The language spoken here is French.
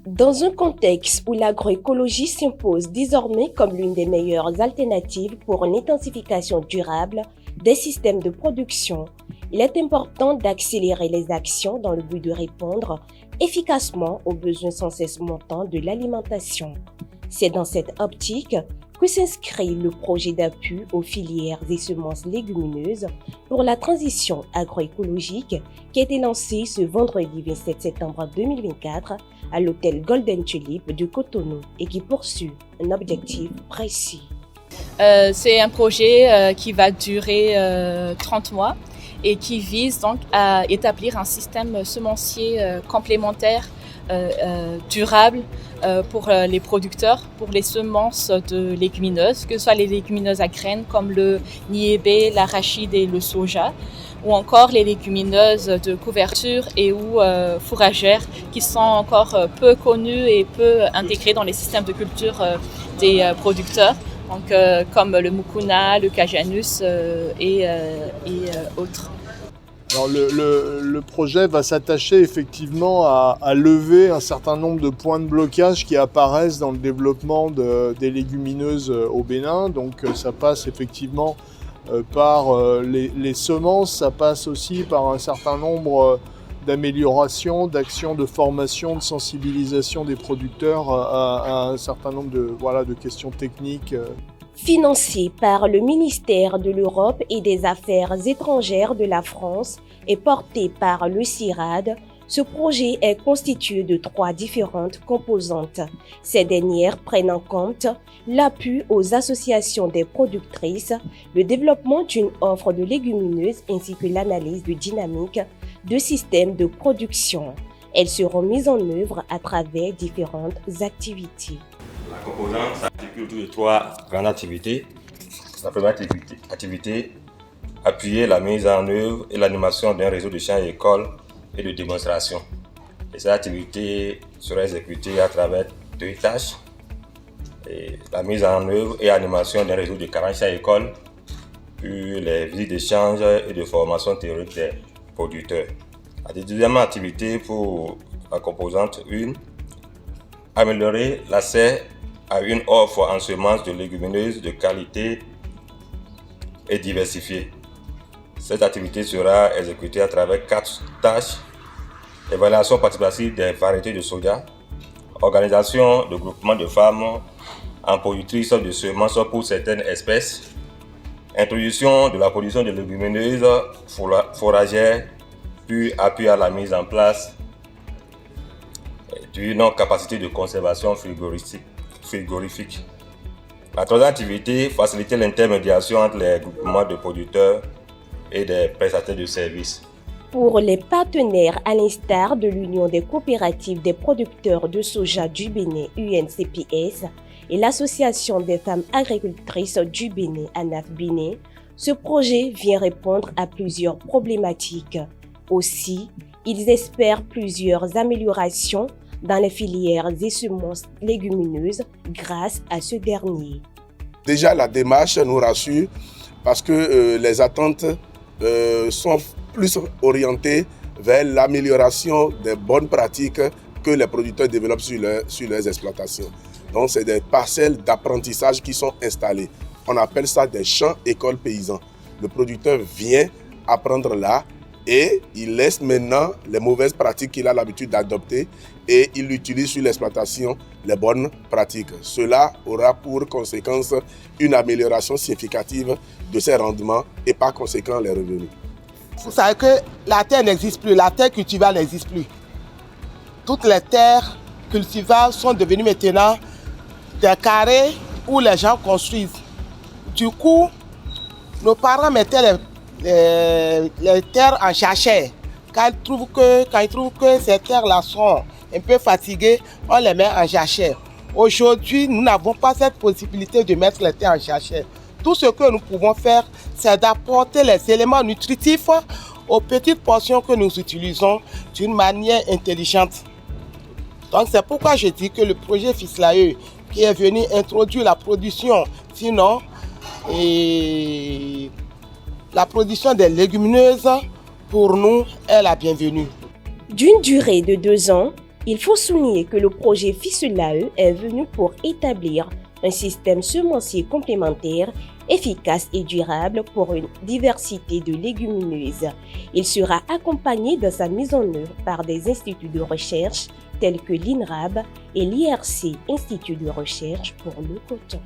Dans un contexte où l'agroécologie s'impose désormais comme l'une des meilleures alternatives pour une intensification durable des systèmes de production, il est important d'accélérer les actions dans le but de répondre efficacement aux besoins sans cesse montants de l'alimentation. C'est dans cette optique que s'inscrit le projet d'appui aux filières et semences légumineuses pour la transition agroécologique qui a été lancé ce vendredi 27 septembre 2024 à l'hôtel Golden Tulip de Cotonou et qui poursuit un objectif précis. C'est un projet qui va durer 30 mois et qui vise donc à établir un système semencier complémentaire durable pour les producteurs, pour les semences de légumineuses, que ce soit les légumineuses à graines comme le niébé, l'arachide et le soja, ou encore les légumineuses de couverture et ou fourragères qui sont encore peu connues et peu intégrées dans les systèmes de culture des producteurs, donc, comme le mucuna, le cajanus et autres. Alors le projet va s'attacher effectivement à lever un certain nombre de points de blocage qui apparaissent dans le développement des légumineuses au Bénin. Donc ça passe effectivement par les semences, ça passe aussi par un certain nombre d'améliorations, d'actions de formation, de sensibilisation des producteurs à un certain nombre de questions techniques. Financé par le ministère de l'Europe et des Affaires étrangères de la France et porté par le CIRAD, ce projet est constitué de 3 différentes composantes. Ces dernières prennent en compte l'appui aux associations des productrices, le développement d'une offre de légumineuses ainsi que l'analyse de dynamique de systèmes de production. Elles seront mises en œuvre à travers différentes activités. La composante s'articule autour de 3 grandes activités. La première activité, appuyer la mise en œuvre et l'animation d'un réseau de champs et écoles et de démonstration. Et cette activité sera exécutée à travers 2 tâches. Et la mise en œuvre et animation d'un réseau de 40 champs et écoles, puis les visites d'échange et de formation théorique des producteurs. La deuxième activité pour la composante 1, améliorer l'accès à une offre en semences de légumineuses de qualité et diversifiée. Cette activité sera exécutée à travers 4 tâches: évaluation participative des variétés de soja, organisation de groupements de femmes en productrices de semences pour certaines espèces, introduction de la production de légumineuses fourragères, puis appui à la mise en place d'une capacité de conservation frigorifique. La troisième activité, faciliter l'intermédiation entre les groupements de producteurs et des prestataires de services. Pour les partenaires à l'instar de l'Union des coopératives des producteurs de soja du Bénin, UNCPS, et l'Association des femmes agricultrices du Bénin, ANAF Bénin, ce projet vient répondre à plusieurs problématiques. Aussi, ils espèrent plusieurs améliorations dans les filières et semences légumineuses grâce à ce dernier. Déjà, la démarche nous rassure parce que les attentes sont plus orientées vers l'amélioration des bonnes pratiques que les producteurs développent sur leurs exploitations. Donc, c'est des parcelles d'apprentissage qui sont installées. On appelle ça des champs-écoles paysans. Le producteur vient apprendre là et il laisse maintenant les mauvaises pratiques qu'il a l'habitude d'adopter et il utilise sur l'exploitation les bonnes pratiques. Cela aura pour conséquence une amélioration significative de ses rendements et par conséquent les revenus. Vous savez que la terre n'existe plus, la terre cultivable n'existe plus. Toutes les terres cultivables sont devenues maintenant des carrés où les gens construisent. Du coup, nos parents mettaient les terres en jachère. Quand ils trouvent que ces terres-là sont un peu fatiguées, on les met en jachère. Aujourd'hui, nous n'avons pas cette possibilité de mettre les terres en jachère. Tout ce que nous pouvons faire, c'est d'apporter les éléments nutritifs aux petites portions que nous utilisons d'une manière intelligente. Donc c'est pourquoi je dis que le projet FISLAE, qui est venu introduire la production, sinon, et la production des légumineuses, pour nous, est la bienvenue. D'une durée de 2 ans, Il faut souligner que le projet FISELAE est venu pour établir un système semencier complémentaire, efficace et durable pour une diversité de légumineuses. Il sera accompagné de sa mise en œuvre par des instituts de recherche tels que l'INRAB et l'IRC, Institut de recherche pour le coton.